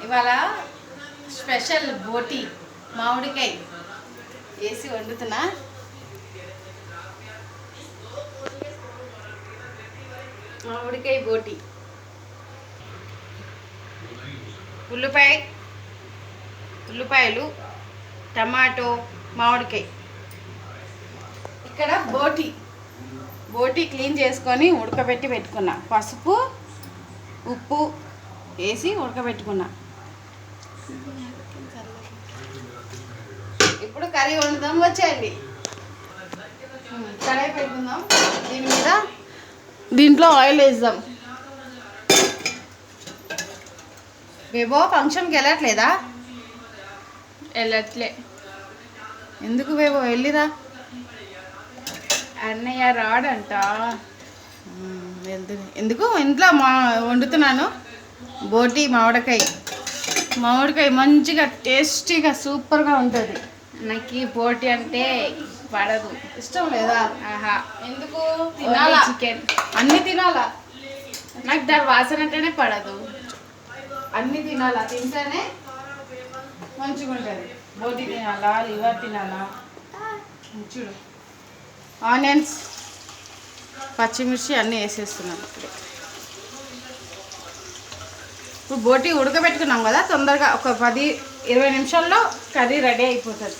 ఇవాళ స్పెషల్ బోటి మామిడికాయ వేసి వండుతున్నా. మామిడికాయ బోటి, ఉల్లిపాయలు, టమాటో, మామిడికాయ. ఇక్కడ బోటి క్లీన్ చేసుకొని ఉడకబెట్టి పెట్టుకున్నా. పసుపు ఉప్పు వేసి ఉడకబెట్టుకున్నా. ఇప్పుడు కర్రీ వండుదాం, వచ్చేయండి. కడాయి పెట్టుకుందాం. దీంట్లో ఆయిల్ వేద్దాం. బేబో ఫంక్షన్కి వెళ్ళట్లేదా? వెళ్ళట్లే. ఎందుకు బేబో? వెళ్ళిరా. అన్నయ్య రాడంట. వెళ్తుంది. ఎందుకు? ఇంట్లో వండుతున్నాను బోటి మామిడికాయ మంచిగా టేస్టీగా సూపర్గా ఉంటుంది. నాకు బోటి అంటే పడదు, ఇష్టం లేదా? ఆహా. ఎందుకు? తినాలా, చికెన్ అన్నీ తినాలా. నాకు దాని వాసన అంటేనే పడదు. అన్నీ తినాలా, తింటేనే మంచిగా ఉంటుంది. బోటి తినాలా, లివర్ తినాలా. చూడు, ఆనియన్స్, పచ్చిమిర్చి అన్నీ వేసేస్తున్నాను. ఇప్పుడు బోటి ఉడకబెట్టుకున్నాం కదా, తొందరగా ఒక 10-20 నిమిషాల్లో కర్రీ రెడీ అయిపోతుంది.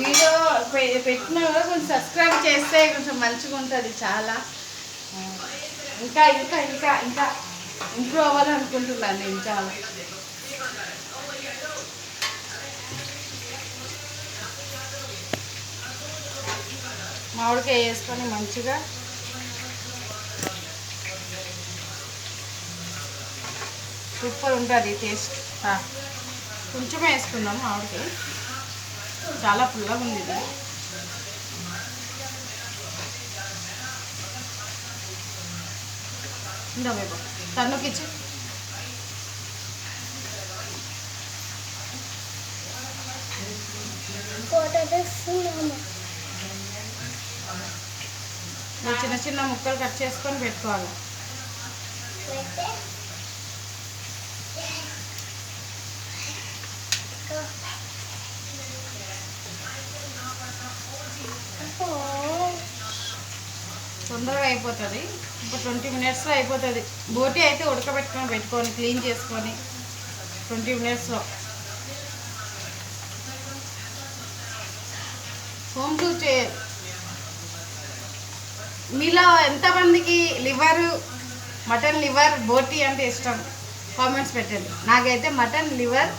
వీడియో పెట్టినా కూడా కొంచెం సబ్స్క్రైబ్ చేస్తే కొంచెం మంచిగా ఉంటుంది. చాలా ఇంకా ఇంకా ఇంకా ఇంకా ఇంప్రూవ్ అవ్వాలనుకుంటున్నాను నేను చాలా. మామిడికాయ వేసుకొని మంచిగా సూపర్ ఉంటుంది టేస్ట్. కొంచెమే వేసుకుందాం మామిడికాయ, చాలా పుల్లగా ఉంది ఇది. ఇందా బాబు తన్నుకిచ్చి. చిన్న చిన్న ముక్కలు కట్ చేసుకొని పెట్టుకోవాలి. తొందరగా అయిపోతుంది. ఒక 20 మినిట్స్లో అయిపోతుంది. బోటి అయితే పెట్టుకొని క్లీన్ చేసుకొని 20 మినిట్స్లో. హోమ్ టూర్ చేయాలి. మీలో ఎంతమందికి మటన్ లివర్ బోటి అంటే ఇష్టం? కామెంట్స్ పెట్టండి. నాకైతే మటన్ లివర్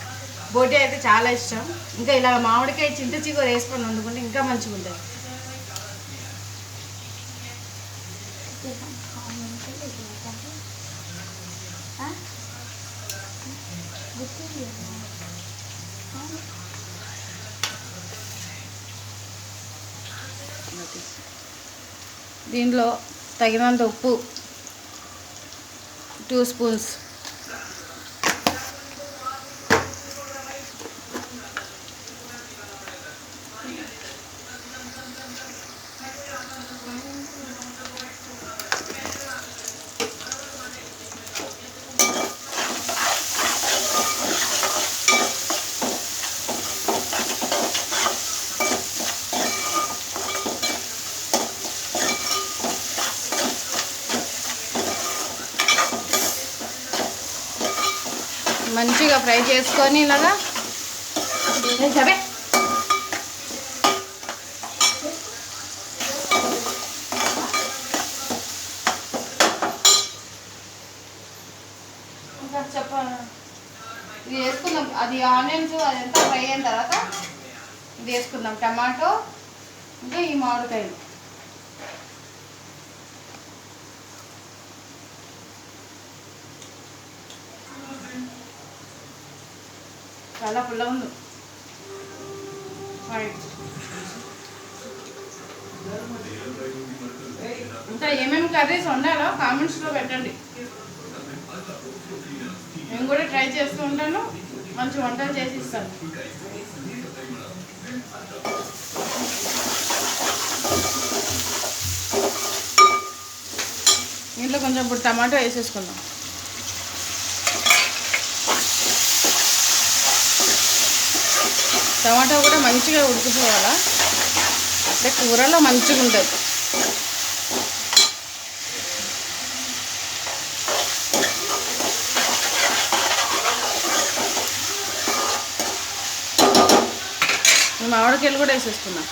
బోటి అయితే చాలా ఇష్టం. ఇంకా ఇలా మామిడికాయ చింత చిగురు వేసుకొని వండుకుంటే ఇంకా మంచిగా ఉంటుంది. దీనిలో తగినంత ఉప్పు 2 స్పూన్స్, మంచిగా ఫ్రై చేసుకొని ఇలాగా. సరే ఇంకా ఇది వేసుకుందాం. అది ఆనియన్స్ అదంతా ఫ్రై అయిన తర్వాత ఇది వేసుకుందాం. టమాటో ఇంకా ఈ మామిడికాయలు. చాలా పుల్లగా ఉంది. ఇంకా ఏమేమి కర్రీస్ వండాలో కామెంట్స్లో పెట్టండి. నేను కూడా ట్రై చేస్తూ ఉంటాను, మంచి వంటలు చేసి ఇస్తాను. ఇంట్లో కొంచెం ఇప్పుడు టమాటో వేసేసుకుందాం. టమాటో కూడా మంచిగా ఉడికిపోవాలా, అంటే కూరలో మంచిగా ఉంటుంది. మామిడికాయలు కూడా వేసేసుకున్నాం.